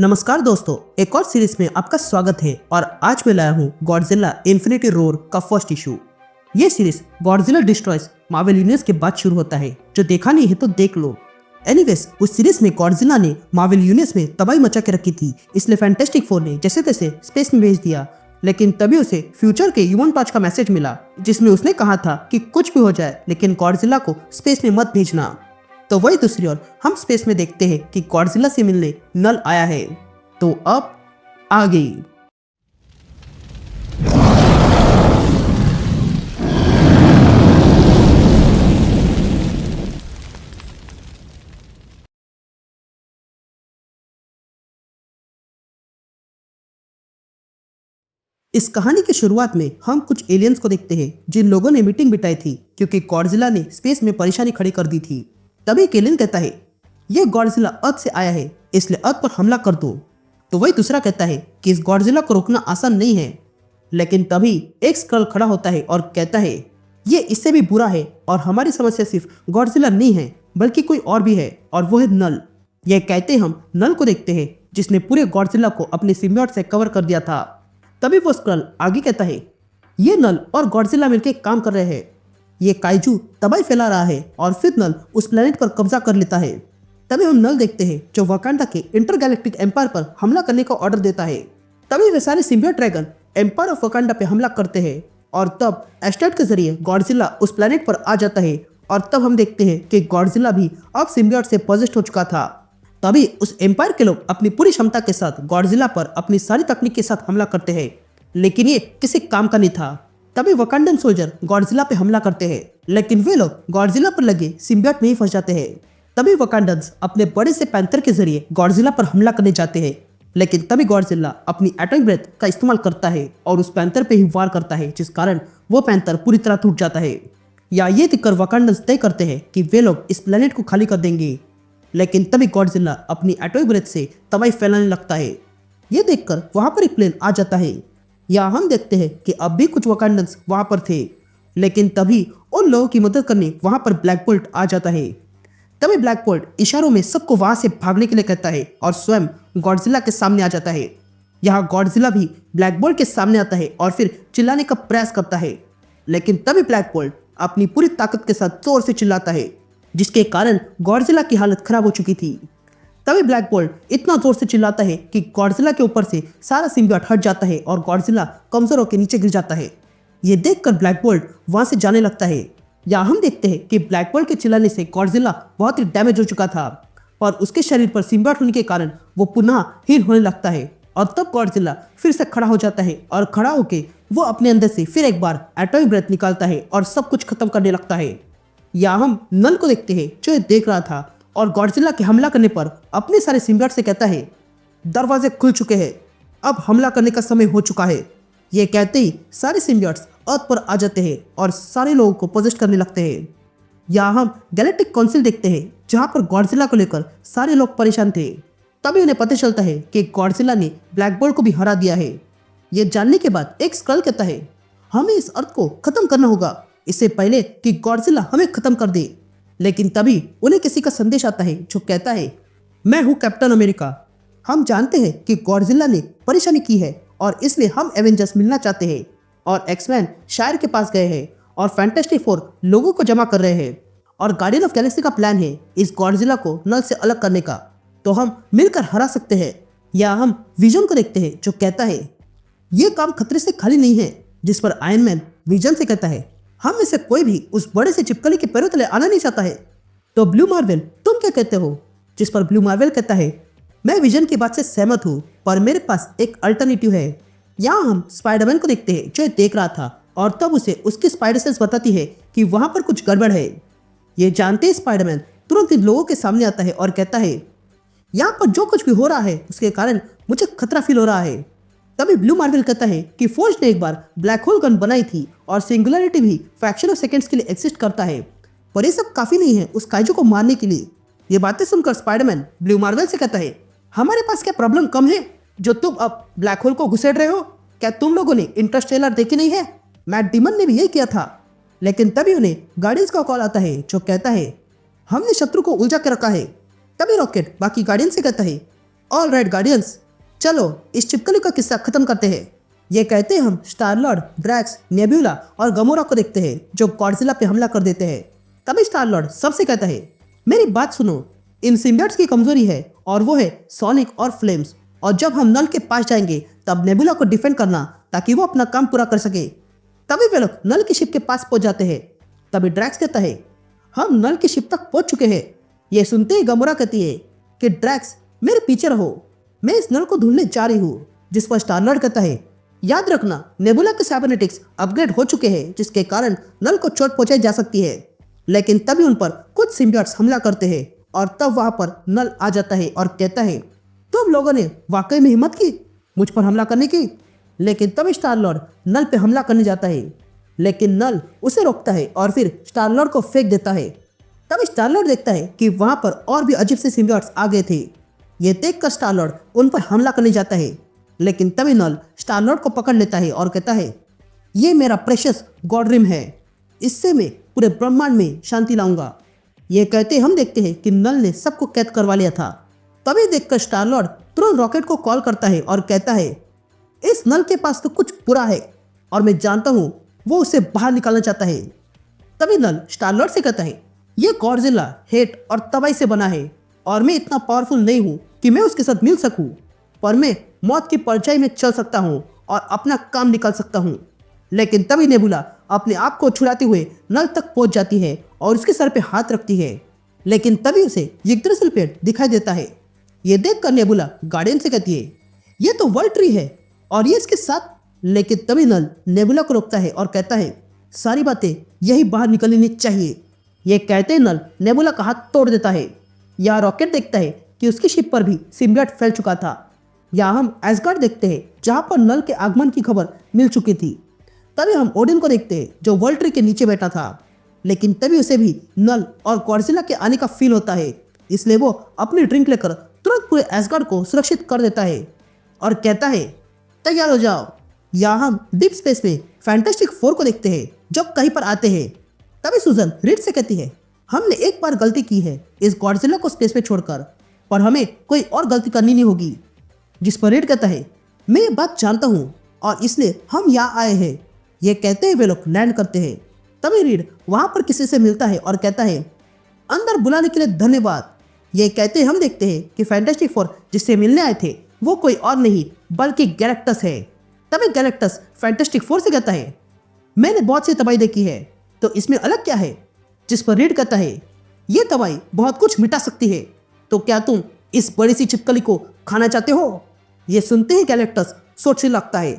नमस्कार दोस्तों, एक और सीरीज में आपका स्वागत है और आज मैं लाया हूँ गॉडजिला इन्फिनिटी रोर का फर्स्ट इशू। ये series Godzilla destroys Marvel universe के बाद शुरू होता है। जो देखा नहीं है तो देख लो। एनीवेज, उस सीरीज में गॉडजिला ने मार्वल यूनिवर्स में तबाही मचा के रखी थी, इसलिए फैंटास्टिक फोर ने जैसे तैसे स्पेस में भेज दिया। लेकिन तभी उसे फ्यूचर के ह्यूमन टॉर्च का मैसेज मिला, जिसमें उसने कहा था कि कुछ भी हो जाए लेकिन गॉडजिला को स्पेस में मत भेजना। तो वही दूसरी ओर हम स्पेस में देखते हैं कि गॉडजिला से मिलने नल आया है। तो अब आ गई। इस कहानी की शुरुआत में हम कुछ एलियंस को देखते हैं जिन लोगों ने मीटिंग बिताई थी क्योंकि गॉडजिला ने स्पेस में परेशानी खड़ी कर दी थी। तभी एक एलियन कहता है, यह गॉडजिला अर्थ से आया है, इसलिए अर्थ पर हमला कर दो। तो वही दूसरा कहता है कि इस गॉडजिला को रोकना आसान नहीं है। लेकिन तभी एक स्क्रल खड़ा होता है और कहता है, ये इससे भी बुरा है और हमारी समस्या सिर्फ गॉडजिला नहीं है बल्कि कोई और भी है, और वो है नल। यह कहते हम नल को देखते हैं जिसने पूरे गॉडजिला को अपने सिम्बियोट से कवर कर दिया था। तभी वो स्क्रल आगे कहता है, ये नल और गॉडजिला मिलकर काम कर रहे हैं। ये काइजू तबाही फैला रहा है और फिर नल उस प्लेनेट पर कब्जा कर लेता है। तभी हम नल देखते हैं जो वकांडा के इंटरगैलेक्टिक एम्पायर पर हमला करने का ऑर्डर देता है। तभी वे सारे symbiote dragon empire of Wakanda पे हमला करते हैं और तब एस्टेरोइड के जरिए गॉडजिला उस प्लेनेट पर आ जाता है। और तब हम देखते हैं कि गॉडजिला भी अब सिम्बियोट से पॉजेस्ट हो चुका था। तभी उस एम्पायर के लोग अपनी पूरी क्षमता के साथ गॉडजिला पर अपनी सारी तकनीक के साथ हमला करते हैं, लेकिन ये किसी काम का नहीं था। तभी वकांडन सोल्जर गॉडजिला पे हमला करते हैं, लेकिन वे लोग गॉडजिला पर लगे सिम्बियोट में ही फंस जाते हैं। तभी वकांडन्स अपने बड़े से पैंथर के जरिए गॉडजिला पर हमला करने जाते हैं, लेकिन तभी गॉडजिला अपनी एटॉमिक ब्रेथ का इस्तेमाल करता है और उस पैंथर पे ही वार करता है, जिस कारण वो पैंथर पूरी तरह टूट जाता है। या ये देखकर वकांडन्स तय करते हैं कि वे लोग इस प्लेनेट को खाली कर देंगे। लेकिन तभी गॉडजिला अपनी एटॉमिक ब्रेथ से तबाही फैलाने लगता है। ये देखकर वहां पर एक प्लेन आ जाता है। या हम देखते हैं कि अब भी कुछ वकांडन्स वहां पर थे, लेकिन तभी उन लोगों की मदद करने वहां पर ब्लैक बोल्ट आ जाता है। तभी ब्लैक बोल्ट इशारों में सबको वहां से भागने के लिए कहता है और स्वयं गॉडजिला के सामने आ जाता है। यहाँ गॉडजिला भी ब्लैक बोल्ट के सामने आता है और फिर चिल्लाने का प्रयास करता है, लेकिन तभी ब्लैक बोल्ट अपनी पूरी ताकत के साथ जोर से चिल्लाता है, जिसके कारण गॉडजिला की हालत खराब हो चुकी थी। तभी ब्लैक बोल्ट इतना जोर से चिल्लाता है कि गॉडजिला के ऊपर से सारा सिम्बियोट हट जाता है और गॉडजिला कमजोर होकर नीचे गिर जाता है। ये देखकर ब्लैक बोल्ट वहां से जाने लगता है। या हम देखते हैं कि ब्लैक बोल्ट के चिल्लाने से गॉडजिला बहुत ही डैमेज हो चुका था और उसके शरीर पर सिम्बियोट होने के कारण वो पुनः हील होने लगता है। और तब गॉडजिला फिर से खड़ा हो जाता है और खड़ा होकर वो अपने अंदर से फिर एक बार एटॉमिक ब्रेथ निकालता है और सब कुछ खत्म करने लगता है। या हम नल को देखते हैं जो ये देख रहा था और गॉडजिला के हमला करने पर अपने सारे सिम्बियोट से कहता है, दरवाजे खुल चुके हैं, अब हमला करने का समय हो चुका है। ये कहते ही सारे सिम्बियोट्स अर्थ पर आ जाते हैं और सारे लोगों को पोजेस्ट करने लगते हैं। या हम गैलेक्टिक काउंसिल देखते हैं जहां पर गॉडजिला को लेकर सारे लोग परेशान थे। तभी उन्हें पता चलता है कि गॉडजिला ने ब्लैक बोल्ट को भी हरा दिया है। ये जानने के बाद एक स्क्रल कहता है, हमें इस अर्थ को खत्म करना होगा इससे पहले कि गॉडजिला हमें खत्म कर दे। लेकिन तभी उन्हें किसी का संदेश आता है जो कहता है, मैं हूं कैप्टन अमेरिका। हम जानते हैं कि गॉडजिला ने परेशानी की है और इसलिए हम एवेंजर्स मिलना चाहते हैं। और एक्समैन शायर के पास गए हैं और फैंटास्टिक फोर लोगों को जमा कर रहे हैं और गार्डियन ऑफ गैलेक्सी का प्लान है इस गॉडजिला को नल से अलग करने का, तो हम मिलकर हरा सकते हैं। या हम विजन को देखते हैं जो कहता है, ये काम खतरे से खाली नहीं है। जिस पर आयरन मैन विजन से कहता है, हम में से कोई भी उस बड़े से चिपकली के पैरों तले आना नहीं चाहता है। तो ब्लू मार्वल तुम क्या कहते हो? जिस पर ब्लू मार्वल कहता है, मैं विजन की बात से सहमत हूँ पर मेरे पास एक अल्टरनेटिव है। यहाँ हम स्पाइडरमैन को देखते हैं जो देख रहा था और तब उसे उसकी स्पाइडर सेंस बताती है कि वहां पर कुछ गड़बड़ है। ये जानते ही स्पाइडरमैन तुरंत इन लोगों के सामने आता है और कहता है, यहाँ पर जो कुछ भी हो रहा है उसके कारण मुझे खतरा फील हो रहा है। तभी ब्लू मार्वल कहता है कि फोर्ज ने एक बार ब्लैक होल गन बनाई थी और सिंगुलरिटी भी फ्रैक्शन ऑफ सेकंड्स के लिए एग्जिस्ट करता है, पर ये सब काफी नहीं है उस काइजू को मारने के लिए। ये बातें सुनकर स्पाइडरमैन ब्लू मार्वल से कहता है, हमारे पास क्या प्रॉब्लम कम है जो तुम अब ब्लैक होल को घुसेड़ रहे हो? क्या तुम लोगों ने इंटरस्टेलर देखी नहीं है? मैट डीमन ने भी यही किया था। लेकिन तभी उन्हें गार्डियंस का कॉल आता है जो कहता है, हमने शत्रु को उलझा के रखा है। तभी रॉकेट बाकी गार्डियंस से कहता है, ऑल राइट गार्डियंस, चलो इस छिपकली का किस्सा खत्म करते हैं। ये कहते हम स्टार लॉर्ड, ड्रैक्स, नेबुला और गमोरा को देखते हैं जो गॉडजिला पे हमला कर देते हैं। तभी स्टार लॉर्ड सबसे कहता है, मेरी बात सुनो, इन सिम्बियोट्स की कमजोरी है और वो है सोनिक और फ्लेम्स, और जब हम नल के पास जाएंगे तब नेबुला को डिफेंड करना ताकि वो अपना काम पूरा कर सके। तभी वे लोग नल की शिप के पास पहुंच जाते हैं। तभी ड्रैक्स कहता है, हम नल की शिप तक पहुंच चुके हैं। ये सुनते ही गमोरा कहती है कि ड्रैक्स मेरे पीछे रहो, मैं इस नल को ढूंढने जा रही हूँ। जिस पर स्टार लॉर्ड कहता है, याद रखना नेबुला के साइबरनेटिक्स अपग्रेड हो चुके हैं जिसके कारण नल को चोट पहुंचाई जा सकती है। लेकिन तभी उन पर कुछ सिम्बियोट्स हमला करते हैं और तब वहां पर नल आ जाता है और कहता है, तुम लोगों ने वाकई में हिम्मत की मुझ पर हमला करने की। लेकिन तभी स्टार लॉर्ड नल पे हमला करने जाता है, लेकिन नल उसे रोकता है और फिर स्टार लॉर्ड को फेंक देता है। तभी स्टार लॉर्ड देखता है कि वहां पर और भी अजीब से सिम्बियोट्स आ गए थे। ये देखकर स्टार लॉर्ड उन पर हमला करने जाता है, लेकिन तभी नल स्टार लॉर्ड को पकड़ लेता है और कहता है, ये मेरा प्रेशियस गॉड रिम है, इससे मैं पूरे ब्रह्मांड में शांति लाऊंगा। ये कहते हम देखते हैं कि नल ने सबको कैद करवा लिया था। तभी देखकर स्टार लॉर्ड तुरंत रॉकेट को कॉल करता है और कहता है, इस नल के पास तो कुछ बुरा है और मैं जानता हूँ वो उसे बाहर निकालना चाहता है। तभी नल स्टार लॉर्ड से कहता है, ये गॉडजिला हेट और तबाही से बना है और मैं इतना पावरफुल नहीं हूँ कि मैं उसके साथ मिल सकूँ, पर मैं मौत की परछाई में चल सकता हूँ और अपना काम निकाल सकता हूँ। लेकिन तभी नेबुला अपने आप को छुड़ाते हुए नल तक पहुंच जाती है और उसके सर पे हाथ रखती है, लेकिन तभी उसे यग्द्रसिल पेड़ दिखाई देता है। ये देखकर नेबुला गार्डियन से कहती है, ये तो वर्ल्ड ट्री है और ये इसके साथ। लेकिन तभी नल नेबुला को रोकता है और कहता है, सारी बातें यही बाहर निकलनी चाहिए। ये कहते नल नेबुला का हाथ तोड़ देता है। यहाँ रॉकेट देखता है कि उसकी शिप पर भी सिम्बियोट फैल चुका था। यहाँ हम एस्गार्ड देखते हैं जहाँ पर नल के आगमन की खबर मिल चुकी थी। तभी हम ओडिन को देखते हैं जो वर्ल्ड ट्री के नीचे बैठा था, लेकिन तभी उसे भी नल और गॉडजिला के आने का फील होता है, इसलिए वो अपनी ड्रिंक लेकर तुरंत पूरे एस्गार्ड को सुरक्षित कर देता है और कहता है, तैयार हो जाओ। यहाँ हम डीप स्पेस में फैंटास्टिक फोर को देखते हैं जो कहीं पर आते हैं। तभी सुजन रीड से कहती है, हमने एक बार गलती की है इस गॉडजिला को स्पेस में छोड़कर, पर हमें कोई और गलती करनी नहीं होगी। जिस पर रीड कहता है, मैं ये बात जानता हूँ और इसलिए हम यहाँ आए हैं। ये कहते हुए वे लोग लैंड करते हैं। तभी रीड वहाँ पर किसी से मिलता है और कहता है, अंदर बुलाने के लिए धन्यवाद। ये कहते हम देखते हैं कि फैंटास्टिक फोर जिससे मिलने आए थे वो कोई और नहीं बल्कि गैलेक्टस है। तभी गैलेक्टस फैंटास्टिक फोर से कहता है, मैंने बहुत सी तबाही देखी है तो इसमें अलग क्या है। जिस पर रीड कहता है, ये तबाही बहुत कुछ मिटा सकती है, तो क्या तुम इस बड़ी सी छिपकली को खाना चाहते हो। ये सुनते ही गैलेक्टस सोचने लगता है